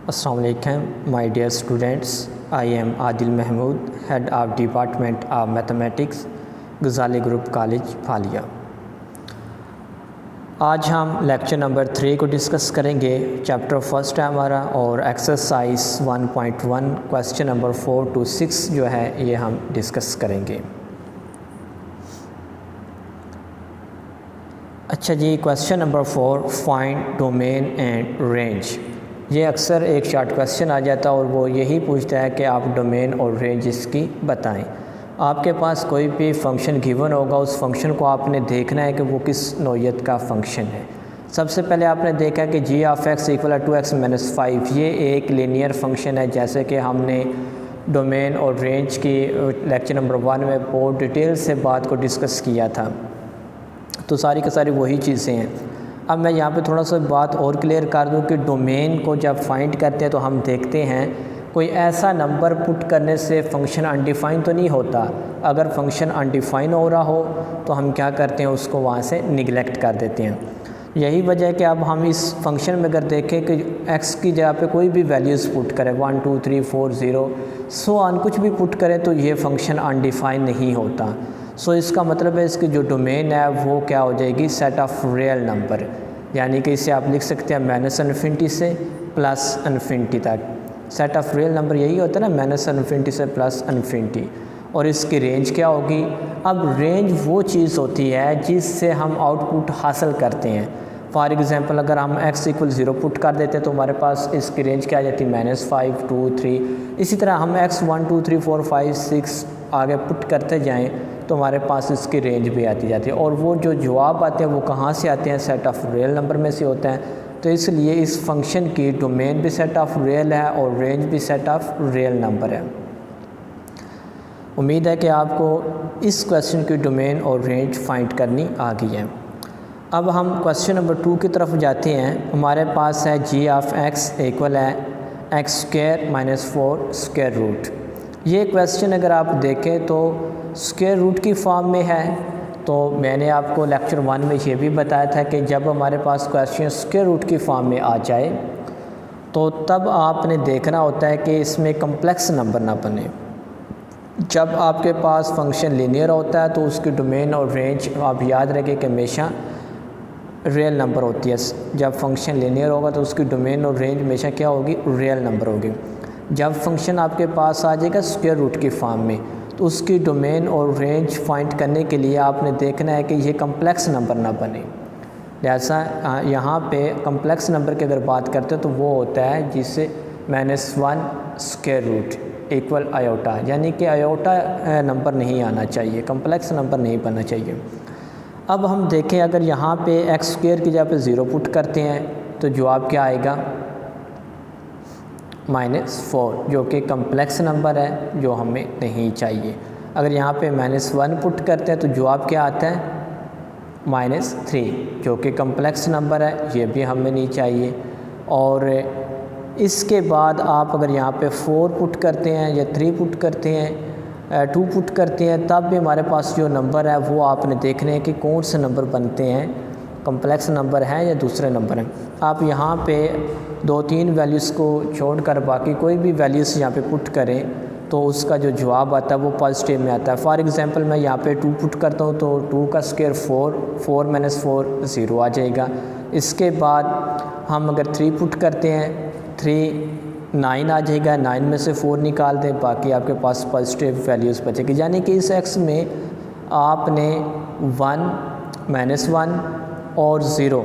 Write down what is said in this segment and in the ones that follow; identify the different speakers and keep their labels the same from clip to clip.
Speaker 1: Assalamu alaikum, my dear students. I am Adil Mahmood, Head of Department of Mathematics, Ghazali Group College, फालिया। आज हम lecture number 3 को discuss करेंगे। Chapter first है हमारा और एक्सरसाइज 1.1 क्वेश्चन नंबर 4 to 6 जो है ये हम डिस्कस करेंगे। अच्छा जी, question number 4, find domain and range. ये अक्सर एक शॉर्ट क्वेश्चन आ जाता है और वो यही पूछता है कि आप डोमेन और रेंज इसकी बताएं। आपके पास कोई भी फंक्शन गिवन होगा, उस फंक्शन को आपने देखना है कि वो किस नौइयत का फंक्शन है। सबसे पहले आपने देखा कि g of x equal to x minus 5, ये एक लीनियर फंक्शन है। जैसे कि हमने डोमेन और रेंज की लेक्चर नंबर 1 में बहुत डिटेल से बात को डिस्कस किया था, तो सारी की सारी वही चीज़ें हैं। अब मैं यहाँ पे थोड़ा सा बात और क्लियर कर दूँ कि डोमेन को जब फाइंड करते हैं तो हम देखते हैं कोई ऐसा नंबर पुट करने से फंक्शन अनडिफाइन तो नहीं होता। अगर फंक्शन अनडिफाइन हो रहा हो तो हम क्या करते हैं, उसको वहाँ से निगलेक्ट कर देते हैं। यही वजह है कि अब हम इस फंक्शन में अगर देखें कि x की जगह पे कोई भी वैल्यूज़ पुट करें 1 2 3 4 0 सो ऑन कुछ भी पुट करें तो ये फंक्शन अनडिफाइन नहीं होता। सो इसका मतलब है इसकी जो डोमेन है वो क्या हो जाएगी, सेट ऑफ रियल नंबर। यानी कि इसे आप लिख सकते हैं माइनस इन्फिनिटी से प्लस इन्फिनिटी तक। सेट ऑफ रियल नंबर यही होता है ना, माइनस इन्फिनिटी से प्लस इन्फिनिटी। और इसकी रेंज क्या होगी? अब रेंज वो चीज़ होती है जिससे हम आउटपुट हासिल करते हैं। फॉर एग्ज़ाम्पल अगर हम x इक्वल 0 पुट कर देते हैं तो हमारे पास इसकी रेंज क्या आ जाती है, -5 2 3। इसी तरह हम x 1 2 3 4 5 6 आगे पुट करते जाएं तो हमारे पास इसकी रेंज भी आती जाती है। और वो जो जवाब आते हैं वो कहाँ से आते हैं, सेट ऑफ रियल नंबर में से होते हैं। तो इसलिए इस फंक्शन की डोमेन भी सेट ऑफ रियल है और रेंज भी सेट ऑफ रियल नंबर है। उम्मीद है कि आपको इस क्वेश्चन की डोमेन और रेंज फाइंड करनी आ गई है। अब हम क्वेश्चन नंबर 2 की तरफ जाते हैं। हमारे पास है जी ऑफ एक्स इक्वल है x square minus 4 square root. ये क्वेश्चन अगर आप देखें तो स्क्वायर रूट की फॉर्म में है। तो मैंने आपको लेक्चर 1 में ये भी बताया था कि जब हमारे पास क्वेश्चन स्क्वायर रूट की फॉर्म में आ जाए तो तब आपने देखना होता है कि इसमें कम्प्लेक्स नंबर ना बने। जब आपके पास फंक्शन लीनियर होता है तो उसकी डोमेन और रेंज आप याद रखें कि हमेशा रियल नंबर होती है। जब फंक्शन लीनियर होगा तो उसकी डोमेन और रेंज हमेशा क्या होगी, रियल नंबर होगी। जब फंक्शन आपके पास आ जाएगा स्क्वायर रूट की फॉर्म में तो उसकी डोमेन और रेंज फाइंड करने के लिए आपने देखना है कि ये कम्प्लेक्स नंबर ना बने। जैसा यहाँ पे कम्प्लेक्स नंबर की अगर बात करते हैं तो वो होता है जिससे -1 स्क्वायर रूट इक्वल आयोटा, यानी कि आयोटा नंबर नहीं आना चाहिए, कम्प्लेक्स नंबर नहीं बनना चाहिए। अब हम देखें अगर यहाँ पे एक्स स्क्वायर की जगह पे 0 पुट करते हैं तो जवाब क्या आएगा, -4, जो कि कम्प्लेक्स नंबर है जो हमें नहीं चाहिए। अगर यहाँ पे -1 पुट करते हैं तो जवाब क्या आता है, -3, जो कि कम्प्लेक्स नंबर है, ये भी हमें नहीं चाहिए। और इसके बाद आप अगर यहाँ पे 4 पुट करते हैं या 3 पुट करते हैं 2 पुट करते हैं तब भी हमारे पास जो नंबर है वो आपने देखने हैं कि कौन से नंबर बनते हैं, कम्प्लेक्स नंबर हैं या दूसरे नंबर हैं। आप यहाँ पे 2-3 वैल्यूज़ को छोड़कर बाकी कोई भी वैल्यूज़ यहाँ पे पुट करें तो उसका जो जवाब आता है वो पॉजिटिव में आता है। फॉर एग्जांपल मैं यहाँ पे 2 पुट करता हूँ तो 2 का स्क्वायर 4, 4 - 4 0 आ जाएगा। इसके बाद हम अगर 3 पुट करते हैं 3 9 आ जाएगा, 9 में से 4 निकाल दें, बाकी आपके पास पॉजिटिव वैल्यूज़ बचेगी। यानी कि इस एक्स में आपने 1 -1 और 0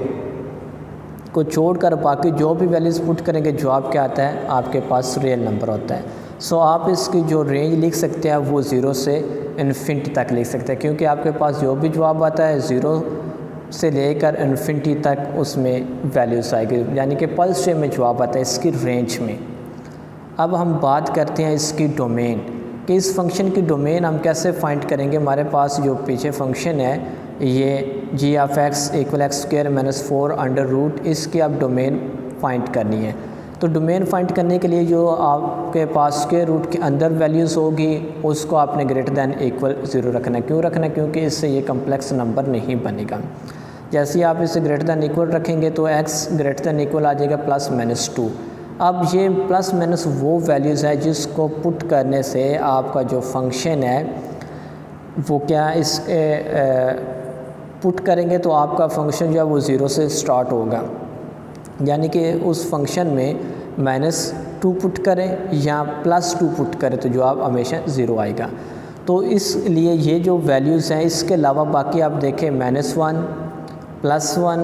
Speaker 1: को छोड़कर बाकी जो भी वैल्यूज़ पुट करेंगे जवाब क्या आता है, आपके पास रियल नंबर होता है। सो आप इसकी जो रेंज लिख सकते हैं वो 0 से इन्फिनिटी तक लिख सकते हैं, क्योंकि आपके पास जो भी जवाब आता है 0 से लेकर इन्फिनिटी तक उसमें वैल्यूज़ आएगी, यानी कि पॉजिटिव में जवाब आता है इसकी रेंज में। अब हम बात करते हैं इसकी डोमेन कि इस फंक्शन की डोमेन हम कैसे फाइंड करेंगे। हमारे पास जो पीछे फंक्शन है ये g of x equal x square minus 4 under root, इसकी आप डोमेन फाइंड करनी है। तो डोमेन फाइंड करने के लिए जो आपके पास स्क्वायर रूट के अंदर वैल्यूज़ होगी उसको आपने ग्रेटर दैन इक्वल 0 रखना है। क्यों रखना है? क्योंकि इससे ये कम्प्लेक्स नंबर नहीं बनेगा। जैसे ही आप इसे ग्रेटर दैन इक्वल रखेंगे तो x ग्रेटर दैन इक्वल आ जाएगा +-2। अब ये प्लस माइनस वो वैल्यूज़ है जिसको पुट करने से आपका जो फंक्शन है वो क्या इस पुट करेंगे तो आपका फंक्शन जो है वो 0 से स्टार्ट होगा, यानी कि उस फंक्शन में -2 पुट करें या +2 पुट करें तो जवाब हमेशा 0 आएगा। तो इसलिए ये जो वैल्यूज़ हैं इसके अलावा बाकी आप देखें -1, +1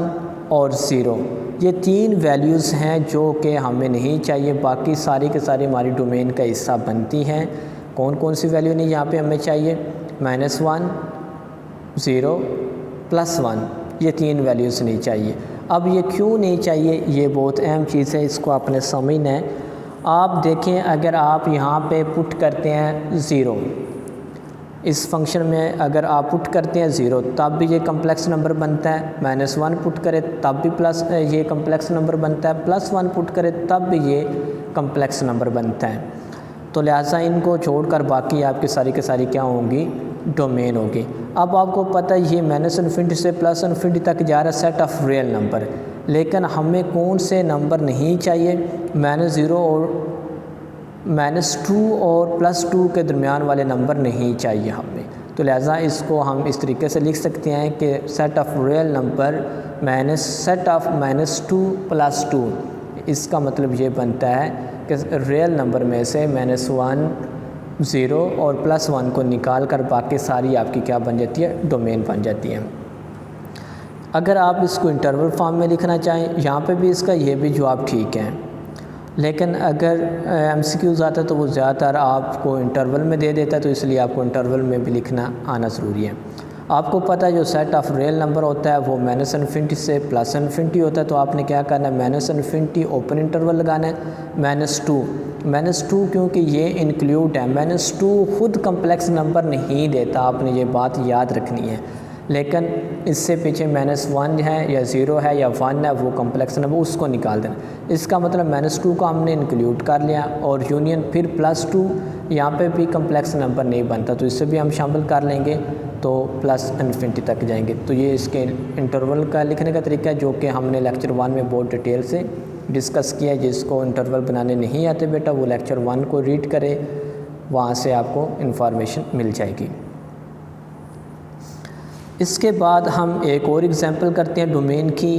Speaker 1: और 0, ये 3 वैल्यूज़ हैं जो कि हमें नहीं चाहिए। बाकी सारी के सारी हमारी डोमेन का हिस्सा बनती हैं। कौन कौन सी वैल्यू नहीं यहाँ पे हमें चाहिए? -1, 0, +1, ये 3 वैल्यूज़ नहीं चाहिए। अब ये क्यों नहीं चाहिए, ये बहुत अहम चीज़ है, इसको आपने समझना है। आप देखें अगर आप यहाँ पे पुट करते हैं 0, इस फंक्शन में अगर आप पुट करते हैं 0 तब भी ये कम्प्लेक्स नंबर बनता है, -1 पुट करें तब भी ये कम्प्लेक्स नंबर बनता है, +1 पुट करें तब भी ये कम्प्लेक्स नंबर बनता है। तो लिहाजा इनको छोड़कर बाकी आपकी सारी की सारी क्या होंगी? डोमेन होगी। अब आपको पता है ये -∞ से +∞ तक जा रहा है सेट ऑफ रियल नंबर, लेकिन हमें कौन से नंबर नहीं चाहिए? -0 और -2 और +2 के दरमियान वाले नंबर नहीं चाहिए हमें। तो लिहाजा इसको हम इस तरीके से लिख सकते हैं कि set of real number set of -2 + 2। इसका मतलब ये बनता है कि रियल नंबर में से -1, 0 और +1 को निकाल कर बाकी सारी आपकी क्या बन जाती है? डोमेन बन जाती है। अगर आप इसको इंटरवल फॉर्म में लिखना चाहें, यहाँ पे भी इसका ये भी जवाब ठीक है, लेकिन अगर MCQs आता है तो वो ज़्यादातर आपको इंटरवल में दे देता है, तो इसलिए आपको इंटरवल में भी लिखना आना ज़रूरी है। आपको पता है जो सेट ऑफ रियल नंबर होता है वो -∞ से +∞ होता है, तो आपने क्या करना है? -∞ ओपन इंटरवल लगाना है, -2 क्योंकि ये इंक्लूड है। -2 खुद कम्प्लेक्स नंबर नहीं देता, आपने ये बात याद रखनी है, लेकिन इससे पीछे -1 है या 0 है या 1 है वो कम्प्लेक्स नंबर, उसको निकाल देना। इसका मतलब -2 को हमने इंक्लूड कर लिया और यूनियन फिर +2, यहाँ पे भी कम्प्लेक्स नंबर नहीं बनता तो इससे भी हम शामिल कर लेंगे, तो +∞ तक जाएंगे। तो ये इसके इंटरवल का लिखने का तरीका है जो कि हमने लेक्चर 1 में बहुत डिटेल से डिस्कस किया है। जिसको इंटरवल बनाने नहीं आते बेटा वो लेक्चर 1 को रीड करे, वहाँ से आपको इन्फॉर्मेशन मिल जाएगी। इसके बाद हम एक और एग्जांपल करते हैं डोमेन की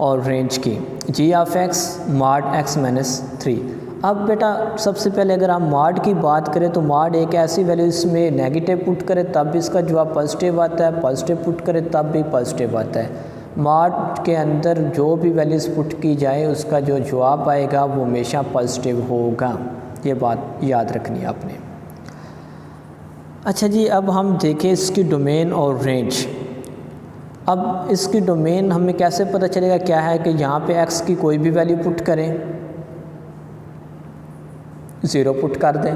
Speaker 1: और रेंज की। g(x) mod x - 3। अब बेटा सबसे पहले अगर हम mod की बात करें तो mod एक ऐसी वैल्यू इसमें नेगेटिव पुट करें तब भी इसका जवाब पॉजिटिव आता है, पॉजिटिव पुट करें तब भी पॉजिटिव आता है। mod के अंदर जो भी वैल्यूज़ पुट की जाए उसका जो जवाब आएगा वो हमेशा पॉजिटिव होगा, ये बात याद रखनी है आपने। अच्छा जी, अब हम देखें इसकी डोमेन और रेंज। अब इसकी डोमेन हमें कैसे पता चलेगा? क्या है कि यहाँ पे x की कोई भी वैल्यू पुट करें, 0 पुट कर दें,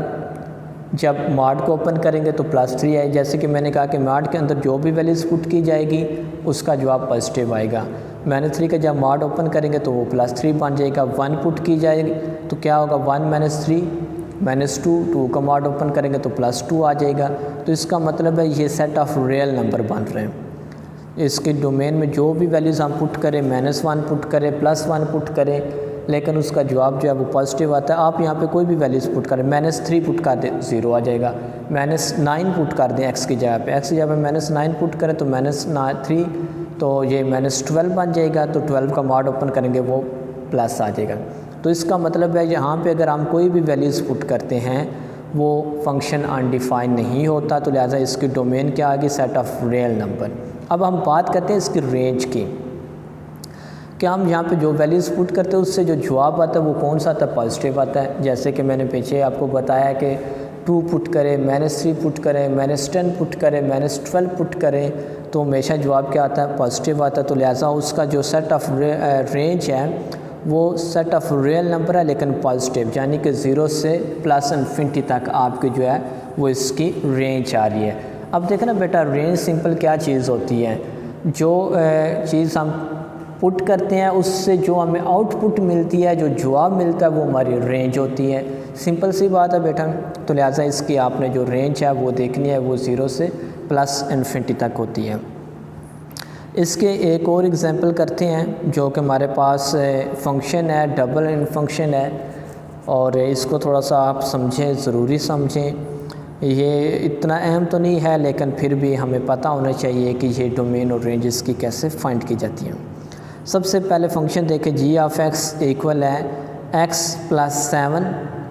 Speaker 1: जब mod को ओपन करेंगे तो +3 आए। जैसे कि मैंने कहा कि mod के अंदर जो भी वैल्यूज़ पुट की जाएगी उसका जवाब पॉजिटिव आएगा। -3 का जब mod ओपन करेंगे तो वो +3 बन जाएगा। 1 पुट की जाएगी तो क्या होगा? 1 - 3 -2 का mod ओपन करेंगे तो +2 आ जाएगा। तो इसका मतलब है ये सेट ऑफ रियल नंबर बन रहे हैं। इसके डोमेन में जो भी वैल्यूज़ हम पुट करें, -1 पुट करें, +1 पुट करें, लेकिन उसका जवाब जो है वो पॉजिटिव आता है। आप यहाँ पे कोई भी वैल्यूज़ पुट करें, -3 पुट कर दें 0 आ जाएगा, -9 पुट कर दें x की जगह पे, x की जगह पे -9 पुट करें तो -3 तो ये -12 बन जाएगा। तो 12 का mod ओपन करेंगे वो प्लस आ जाएगा। तो इसका मतलब है यहाँ पे अगर हम कोई भी वैल्यूज़ पुट करते हैं वो फंक्शन अनडिफाइन नहीं होता, तो लिहाजा इसकी डोमेन क्या आ गई? Set of real number. अब हम बात करते हैं इसकी रेंज की। क्या हम यहाँ पे जो वैल्यूज़ पुट करते हैं उससे जो जवाब आता है वो कौन सा आता है? पॉजिटिव आता है। जैसे कि मैंने पीछे आपको बताया कि 2 पुट करें, -3 पुट करें, -10 पुट करें, -12 पुट करें तो हमेशा जवाब क्या आता है? पॉजिटिव आता है। तो लिहाजा उसका जो सेट ऑफ रेंज है वो सेट ऑफ रियल नंबर है लेकिन पॉजिटिव, यानी कि 0 से +∞ तक आपकी जो है वो इसकी रेंज आ रही है। अब देखो ना बेटा, रेंज सिंपल क्या चीज़ होती है? जो चीज़ हम पुट करते हैं उससे जो हमें आउटपुट मिलती है, जो जवाब मिलता है वो हमारी रेंज होती है। सिंपल सी बात है बेटा। तो लिहाजा इसकी आपने जो रेंज है वो देखनी है, वो 0 से +∞ तक होती है। इसके एक और एग्जांपल करते हैं जो कि हमारे पास फंक्शन है, डबल इन फंक्शन है, और इसको थोड़ा सा आप समझें, ज़रूरी समझें। ये इतना अहम तो नहीं है लेकिन फिर भी हमें पता होना चाहिए कि ये डोमेन और रेंज इसकी कैसे फाइंड की जाती हैं। सबसे पहले फंक्शन देखें, जी ऑफ एक्स इक्वल है x + 7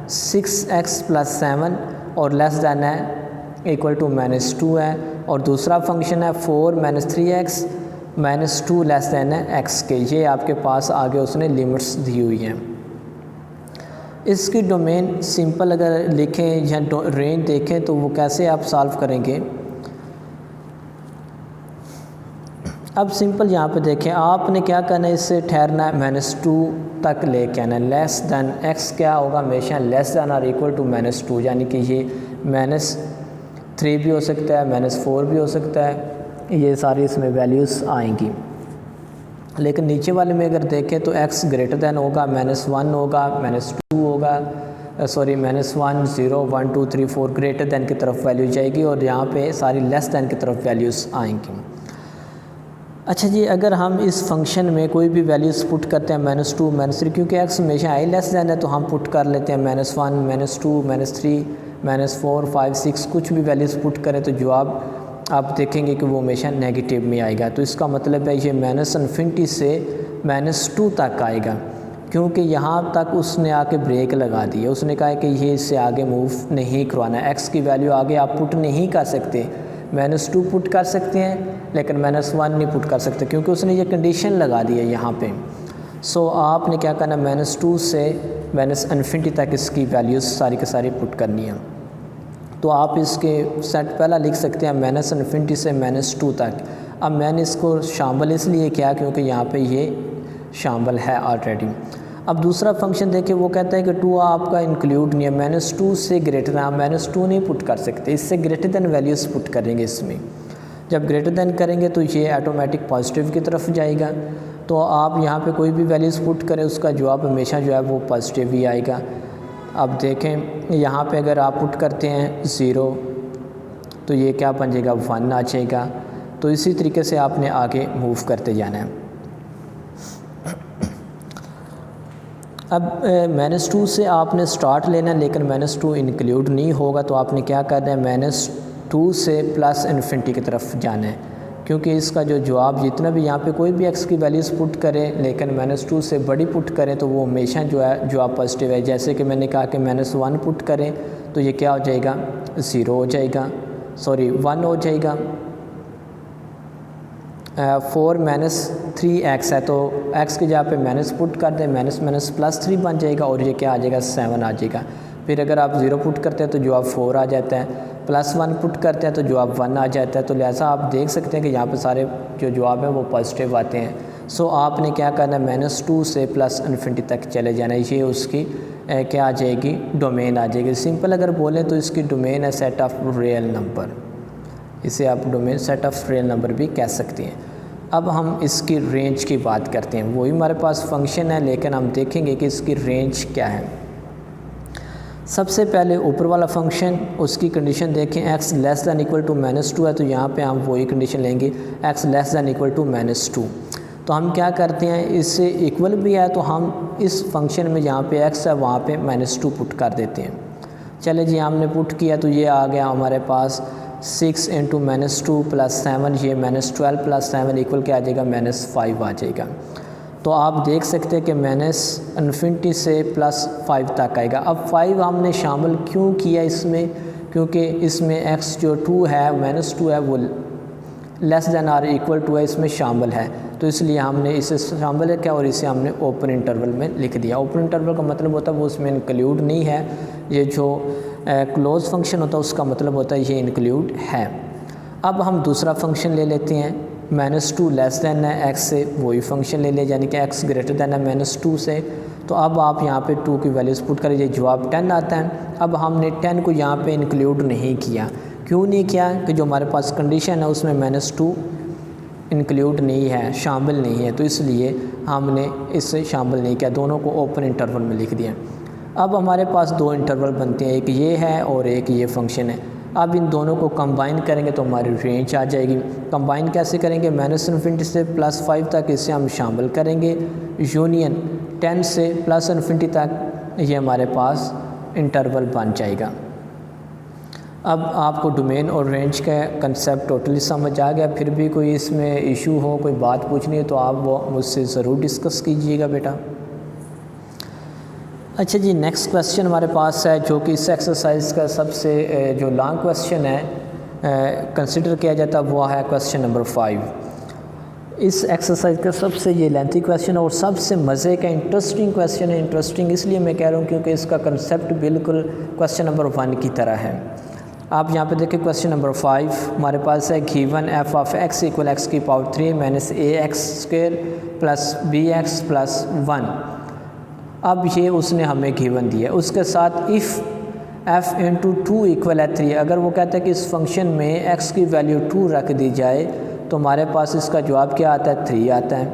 Speaker 1: 6x + 7 और लेस दैन है इक्वल टू -2 है, और दूसरा फंक्शन है 4 - 3x -2 लेस दैन है x के। ये आपके पास आगे उसने लिमिट्स दी हुई हैं। इसकी डोमेन सिंपल अगर लिखें या रेंज देखें तो वो कैसे आप सॉल्व करेंगे। अब सिंपल यहाँ पे देखें, आपने क्या करना है, इससे ठहरना है -2 तक लेके आना है। लेस दैन x क्या होगा, हमेशा लेस दैन और इक्वल टू -2, यानी कि ये -3 भी हो सकता है, -4 भी हो सकता है, ये सारी इसमें वैल्यूज़ आएंगी। लेकिन नीचे वाले में अगर देखें तो x ग्रेटर दैन होगा, -1 होगा, -2 होगा, सॉरी -1 0 1 2 3 4 ग्रेटर दैन की तरफ वैल्यू जाएगी, और यहाँ पे सारी लेस दैन की तरफ वैल्यूज़ आएंगी। अच्छा जी, अगर हम इस फंक्शन में कोई भी वैल्यूज़ पुट करते हैं -2 -3, क्योंकि x हमेशा i लेस दैन है तो हम पुट कर लेते हैं -1 -2 -3 -4 5 6, कुछ भी वैल्यूज़ पुट करें तो जवाब आप देखेंगे कि वो हमेशा नेगेटिव में आएगा। तो इसका मतलब है ये -∞ से -2 तक आएगा, क्योंकि यहाँ तक उसने आके ब्रेक लगा दी है। उसने कहा है कि ये इससे आगे मूव नहीं करवाना है, x की वैल्यू आगे आप पुट नहीं कर सकते। -2 पुट कर सकते हैं लेकिन -1 नहीं पुट कर सकते, क्योंकि उसने ये कंडीशन लगा दी है यहाँ पे। सो आपने क्या करना, -2 से -∞ तक इसकी वैल्यूज़ सारी की सारी पुट करनी है। तो आप इसके सेट पहला लिख सकते हैं -∞ से -2 तक। अब मैंने इसको शामिल इसलिए किया क्योंकि यहाँ पे ये शामिल है ऑलरेडी। अब दूसरा फंक्शन देखिए, वो कहता है कि 2 आपका इंक्लूड नहीं है, -2 से ग्रेटर, आप -2 नहीं पुट कर सकते, इससे ग्रेटर दैन वैल्यूज़ पुट करेंगे इसमें। जब ग्रेटर दैन करेंगे तो ये ऑटोमेटिक पॉजिटिव की तरफ जाएगा। तो आप यहाँ पे कोई भी वैल्यूज़ पुट करें उसका जवाब हमेशा जो है वो पॉजिटिव ही आएगा। अब देखें यहाँ पे अगर आप पुट करते हैं 0 तो ये क्या बन जाएगा, 1 आ जाएगा। तो इसी तरीके से आपने आगे मूव करते जाना है। अब -2 से आपने स्टार्ट लेना है, लेकिन -2 इंक्लूड नहीं होगा, तो आपने क्या करना है, -2 से +∞ की तरफ जाना है, क्योंकि इसका जो जवाब जितना भी यहाँ पे कोई भी x की वैल्यूज़ पुट करें लेकिन -2 से बड़ी पुट करें तो वो हमेशा जो है जवाब पॉजिटिव है। जैसे कि मैंने कहा कि -1 पुट करें तो ये क्या हो जाएगा, 0 हो जाएगा, सॉरी 1 हो जाएगा। 4 - 3x है तो x की जगह पे माइनस पुट कर दें, -+3 बन जाएगा, और ये क्या आ जाएगा, 7 आ जाएगा। फिर अगर आप 0 पुट करते हैं तो जवाब 4 आ जाता है, +1 पुट करते हैं तो जवाब 1 आ जाता है। तो लिहाजा आप देख सकते हैं कि यहाँ पे सारे जो जवाब हैं वो पॉजिटिव आते हैं। सो आपने क्या करना है, -2 से +∞ तक चले जाना है। ये उसकी क्या आ जाएगी, डोमेन आ जाएगी। सिंपल अगर बोलें तो इसकी डोमेन है सेट ऑफ रियल नंबर, इसे आप domain set of real number भी कह सकते हैं। अब हम इसकी रेंज की बात करते हैं। वही हमारे पास फंक्शन है लेकिन हम देखेंगे कि इसकी रेंज क्या है। सबसे पहले ऊपर वाला फंक्शन, उसकी कंडीशन देखें, x less than equal to -2 है, तो यहाँ पे हम वही कंडीशन लेंगे, x less than equal to -2। तो हम क्या करते हैं, इससे इक्वल भी है तो हम इस फंक्शन में जहाँ पे x है वहाँ पे -2 पुट कर देते हैं। चले जी, हमने पुट किया तो ये आ गया हमारे पास 6 × -2 + 7, ये -12 + 7 इक्वल क्या आ जाएगा, -5 आ जाएगा। तो आप देख सकते हैं कि -∞ से +5 तक आएगा। अब 5 हमने शामिल क्यों किया इसमें, क्योंकि इसमें x जो 2 है, -2 है, वो less than or equal to है, इसमें शामिल है, तो इसलिए हमने इसे शामिल किया और इसे हमने ओपन इंटरवल में लिख दिया। ओपन इंटरवल का मतलब होता है वो उसमें इंक्लूड नहीं है, ये जो क्लोज फंक्शन होता है उसका मतलब होता है ये इंक्लूड है। अब हम दूसरा फंक्शन ले लेते हैं, -2 लेस दैन है x से, वही फंक्शन ले लें, यानी कि x ग्रेटर दैन है -2 से। तो अब आप यहाँ पे 2 की वैल्यूज़ पुट करिए, जवाब 10 आता है। अब हमने 10 को यहाँ पे इंक्लूड नहीं किया, क्यों नहीं किया, कि जो हमारे पास कंडीशन है उसमें -2 इंक्लूड नहीं है, शामिल नहीं है, तो इसलिए हमने इससे शामिल नहीं किया, दोनों को ओपन इंटरवल में लिख दिया। अब हमारे पास 2 इंटरवल बनते हैं, एक ये है और एक ये फंक्शन है। अब इन दोनों को कंबाइन करेंगे तो हमारी रेंज आ जाएगी। कंबाइन कैसे करेंगे? -∞ से +5 तक इसे हम शामिल करेंगे, यूनियन 10 से +∞ तक ये हमारे पास इंटरवल बन जाएगा। अब आपको डोमेन और रेंज का कंसेप्ट टोटली समझ आ गया। फिर भी कोई इसमें इशू हो, कोई बात पूछनी है तो आप वो मुझसे ज़रूर डिस्कस कीजिएगा बेटा। अच्छा जी, नेक्स्ट क्वेश्चन हमारे पास है जो कि इस एक्सरसाइज का सबसे जो लॉन्ग क्वेश्चन है कंसिडर किया जाता है, वो है क्वेश्चन नंबर 5। इस एक्सरसाइज का सबसे ये लेंथी क्वेश्चन और सबसे मज़े का इंटरेस्टिंग क्वेश्चन है। इंटरेस्टिंग इसलिए मैं कह रहा हूँ क्योंकि इसका कंसेप्ट बिल्कुल क्वेश्चन नंबर 1 की तरह है। आप यहाँ पे देखिए क्वेश्चन नंबर 5 हमारे पास है given f of x equal x की power 3 - ax² plus bx plus 1। अब ये उसने हमें गिवन दिया, उसके साथ इफ़ f इंटू 2 इक्वल है 3। अगर वो कहता है कि इस फंक्शन में x की वैल्यू 2 रख दी जाए तो हमारे पास इसका जवाब क्या आता है? 3 आता है।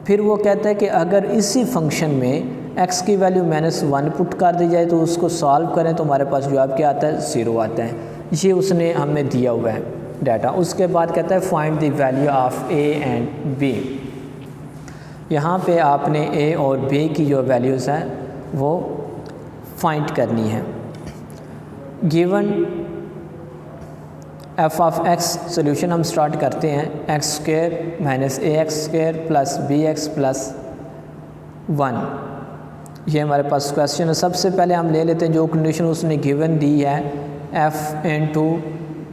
Speaker 1: फिर वो कहता है कि अगर इसी फंक्शन में x की वैल्यू -1 पुट कर दी जाए तो उसको सॉल्व करें तो हमारे पास जवाब क्या आता है? 0 आता है। ये उसने हमें दिया हुआ है डाटा। उसके बाद कहता है find the value of a and b। यहाँ पे आपने a और b की जो वैल्यूज़ हैं वो फाइंड करनी है। Given f of x solution हम स्टार्ट करते हैं x² - ax² plus bx plus 1। ये हमारे पास क्वेश्चन है। सबसे पहले हम ले लेते हैं जो कंडीशन उसने गिवन दी है f इंटू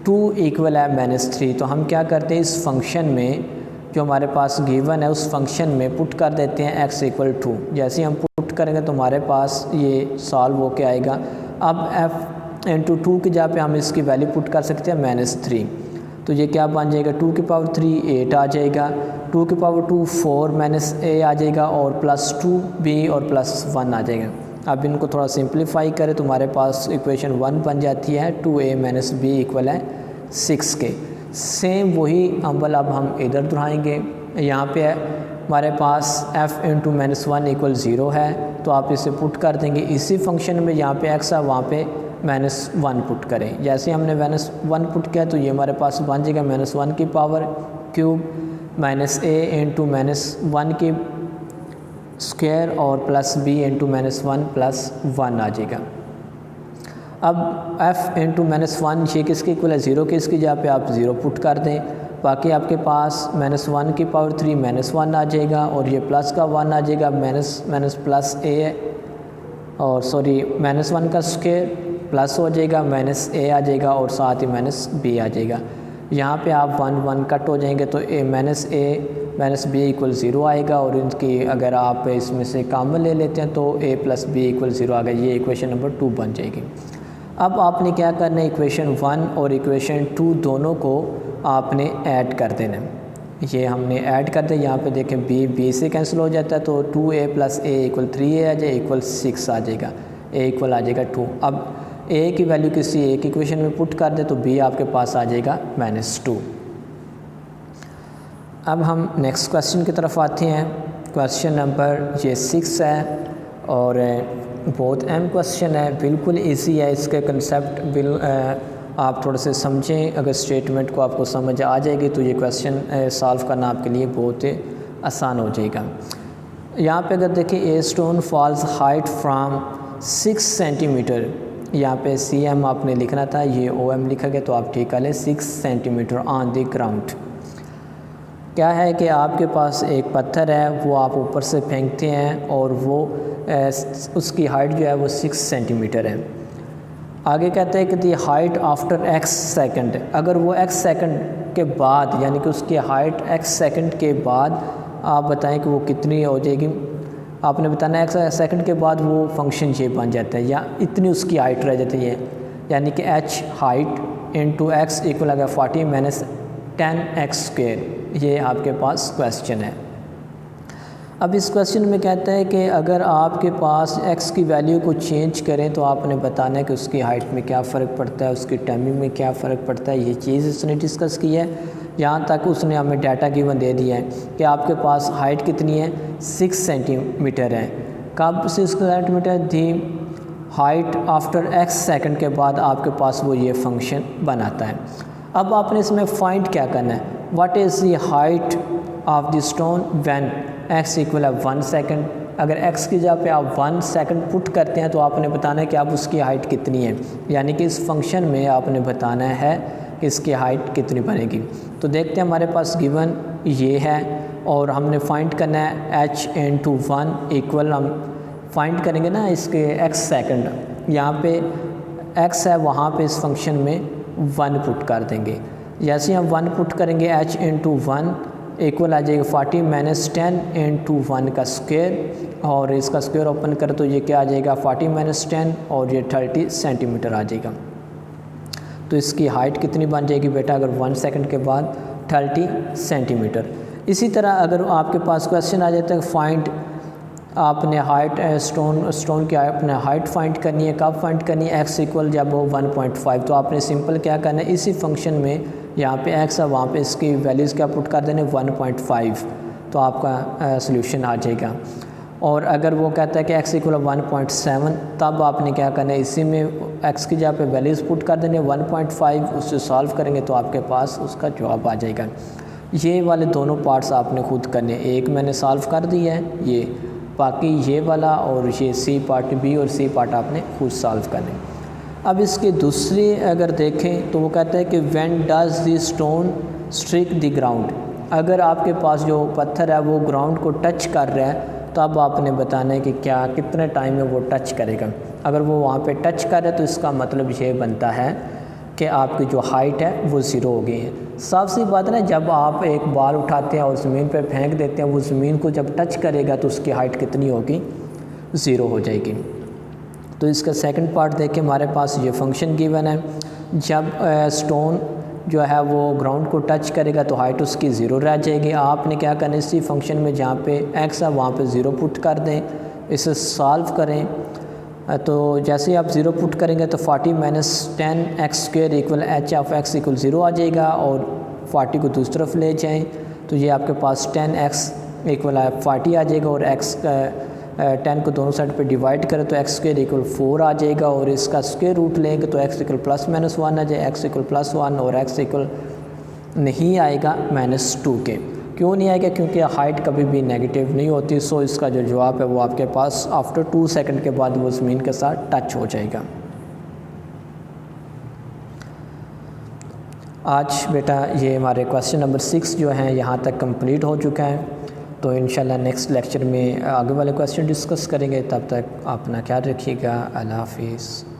Speaker 1: 2 इक्वल है -3। तो हम क्या करते हैं, इस फंक्शन में जो हमारे पास गिवन है उस फंक्शन में पुट कर देते हैं x इक्वल 2। जैसे ही हम पुट करेंगे तो हमारे पास ये सॉल्व होके आएगा। अब f इंटू 2 की जगह पे हम इसकी वैल्यू पुट कर सकते हैं -3। तो ये क्या बन जाएगा? 2 की पावर 3 8 आ जाएगा, 2 की पावर 2 4 - a आ जाएगा और प्लस 2b और प्लस 1 आ जाएगा। अब इनको थोड़ा सिंप्लीफाई करें तो हमारे पास इक्वेशन 1 बन जाती है 2a - b इक्वल है 6 के। सेम वही अमल अब हम इधर दोहराएंगे। यहाँ पे हमारे पास f इंटू -1 इक्वल 0 है तो आप इसे पुट कर देंगे इसी फंक्शन में। यहाँ पे x है वहाँ पे -1 पुट करें। जैसे हमने -1 पुट किया तो ये हमारे पास बन जाएगा -1 की पावर क्यूब -a इंटू -1 की स्क्वायर और प्लस b इंटू -1 प्लस 1 आ जाएगा। अब f इंटू -1 ये किसके इक्वल है? 0 के। इसकी जगह पे आप 0 पुट कर दें। बाकी आपके पास -1 की पावर 3 -1 आ जाएगा और ये प्लस का 1 आ जाएगा प्लस a और सॉरी -1 का स्क्वायर प्लस हो जाएगा -a आ जाएगा और साथ ही -b आ जाएगा। यहाँ पे आप 1 1 कट हो जाएंगे तो a - b इक्वल 0 आएगा और इनकी अगर आप इसमें से कॉमन ले लेते हैं तो a प्लस b इक्वल 0 आ गया। ये इक्वेशन नंबर 2 बन जाएगी। अब आपने क्या करना है, इक्वेशन 1 और इक्वेशन 2 दोनों को आपने ऐड कर देना। ये हमने ऐड कर दिया। यहाँ पे देखें b से कैंसिल हो जाता है तो 2a plus a equal 3a आ जाए इक्वल 6 आ जाएगा, a इक्वल आ जाएगा 2। अब a की वैल्यू किसी एक इक्वेशन में पुट कर दे तो b आपके पास आ जाएगा -2। अब हम नेक्स्ट क्वेश्चन की तरफ आते हैं। क्वेश्चन नंबर ये 6 है और बहुत अहम क्वेश्चन है, बिल्कुल इजी है। इसके कंसेप्ट आप थोड़े से समझें, अगर स्टेटमेंट को आपको समझ आ जाएगी तो ये क्वेश्चन सॉल्व करना आपके लिए बहुत आसान हो जाएगा। यहाँ पे अगर देखिए a stone false height from 6 centimetre, यहाँ पे cm आपने लिखना था, ये om लिखा गया तो आप ठीक कर लें 6 सेंटीमीटर ऑन द ग्राउंड। क्या है कि आपके पास एक पत्थर है, वो आप ऊपर से फेंकते हैं और वो उसकी हाइट जो है वो 6 सेंटीमीटर है। आगे कहते हैं कि दी हाइट आफ्टर x सेकंड, अगर वो x सेकंड के बाद यानी कि उसकी हाइट x सेकंड के बाद आप बताएं कि वो कितनी हो जाएगी। आपने बताना है x सेकंड के बाद वो फंक्शन ये बन जाता है या इतनी उसकी हाइट रह जाती है, यानी कि h height into x equal आ गया 40 - 10x²। ये आपके पास क्वेश्चन है। अब इस क्वेश्चन में कहता है कि अगर आपके पास x की वैल्यू को चेंज करें तो आपने बताना है कि उसकी हाइट में क्या फ़र्क पड़ता है, उसकी टाइमिंग में क्या फ़र्क पड़ता है। ये चीज़ उसने डिस्कस की है। यहाँ तक उसने हमें डाटा गिवन दे दिया है कि आपके पास हाइट कितनी है, 6 सेंटीमीटर है। कब 6 सेंटीमीटर? दी हाइट आफ्टर x सेकंड के बाद आपके पास वो ये फंक्शन बनाता है। अब आपने इसमें फाइंड क्या करना है, what is the height of the stone when x equal है 1 सेकंड। अगर x की जगह पे आप 1 सेकंड पुट करते हैं तो आपने बताना है कि आप उसकी हाइट कितनी है, यानी कि इस फंक्शन में आपने बताना है कि इसकी हाइट कितनी बनेगी। तो देखते हैं, हमारे पास गिवन ये है और हमने फाइंड करना है h इंटू 1 इक्वल, हम फाइंड करेंगे ना इसके x सेकंड, यहाँ पे x है वहाँ पे इस फंक्शन में 1 पुट कर देंगे। जैसे हम 1 पुट करेंगे h इंटू 1 इक्वल आ जाएगा 40 माइनस 10 इंटू 1 का स्क्वायर, और इसका स्क्वायर ओपन करें तो ये क्या आ जाएगा 40 माइनस 10 और ये 30 सेंटीमीटर आ जाएगा। तो इसकी हाइट कितनी बन जाएगी बेटा अगर 1 सेकंड के बाद 30 सेंटीमीटर। इसी तरह अगर आपके पास क्वेश्चन आ जाता है फाइंड, आपने हाइट स्टोन की आपने हाइट फाइंड करनी है, कब फाइंड करनी है, x इक्वल जब हो 1.5, तो आपने सिंपल क्या करना है, इसी फंक्शन में यहाँ पे x है वहाँ पे इसकी वैल्यूज़ क्या पुट कर देने 1.5, तो आपका सोल्यूशन आ जाएगा। और अगर वो कहता है कि x इक्वल 1.7, तब आपने क्या करना है, इसी में x की जगह पे वैल्यूज़ पुट कर देने 1.5, उससे सॉल्व करेंगे तो आपके पास उसका जवाब आ जाएगा। ये वाले दोनों पार्ट्स आपने खुद करने, एक मैंने सॉल्व कर दिया है ये, बाकी ये वाला और ये सी पार्ट बी और सी पार्ट आपने खुद सॉल्व करने। अब इसके दूसरे अगर देखें तो वो कहता है कि when does the stone strike the ground, अगर आपके पास जो पत्थर है वो ग्राउंड को टच कर रहा है तो अब आपने बताना है कि क्या कितने टाइम में वो टच करेगा। अगर वो वहाँ पे टच कर रहा है तो इसका मतलब ये बनता है कि आपकी जो हाइट है वो ज़ीरो हो गई है। साफ सी बात है, जब आप एक बाल उठाते हैं और ज़मीन पर फेंक देते हैं, वो ज़मीन को जब टच करेगा तो उसकी हाइट कितनी होगी, ज़ीरो हो जाएगी। तो इसका सेकंड पार्ट देखें, हमारे पास ये फंक्शन गिवन है, जब स्टोन जो है वो ग्राउंड को टच करेगा तो हाइट उसकी ज़ीरो रह जाएगी। आपने क्या करना है, इसी फंक्शन में जहाँ पे x है वहाँ पे ज़ीरो पुट कर दें, इसे सॉल्व करें। तो जैसे ही आप ज़ीरो पुट करेंगे तो 40 minus 10 x square equal h of x equal zero आ जाएगा, और 40 को दूसरी तरफ ले जाएं तो ये आपके पास 10x इक्वल 40 आ जाएगा, और x 10 को दोनों साइड पे डिवाइड करें तो एक्स स्क्वायर इक्वल 4 आ जाएगा, और इसका स्क्वायर रूट लेंगे तो x इक्वल प्लस माइनस 1 आ जाए, x इक्वल प्लस 1 और x इक्वल नहीं आएगा -2 के। क्यों नहीं आएगा, क्योंकि हाइट कभी भी नेगेटिव नहीं होती। सो इसका जो जवाब है वो आपके पास आफ्टर 2 सेकंड के बाद वो ज़मीन के साथ टच हो जाएगा। आज बेटा ये हमारे क्वेश्चन नंबर 6 जो हैं यहाँ तक कंप्लीट हो चुका है। तो इंशाल्लाह नेक्स्ट लेक्चर में आगे वाले क्वेश्चन डिस्कस करेंगे। तब तक अपना ख्याल रखिएगा। अल्लाह हाफिज़।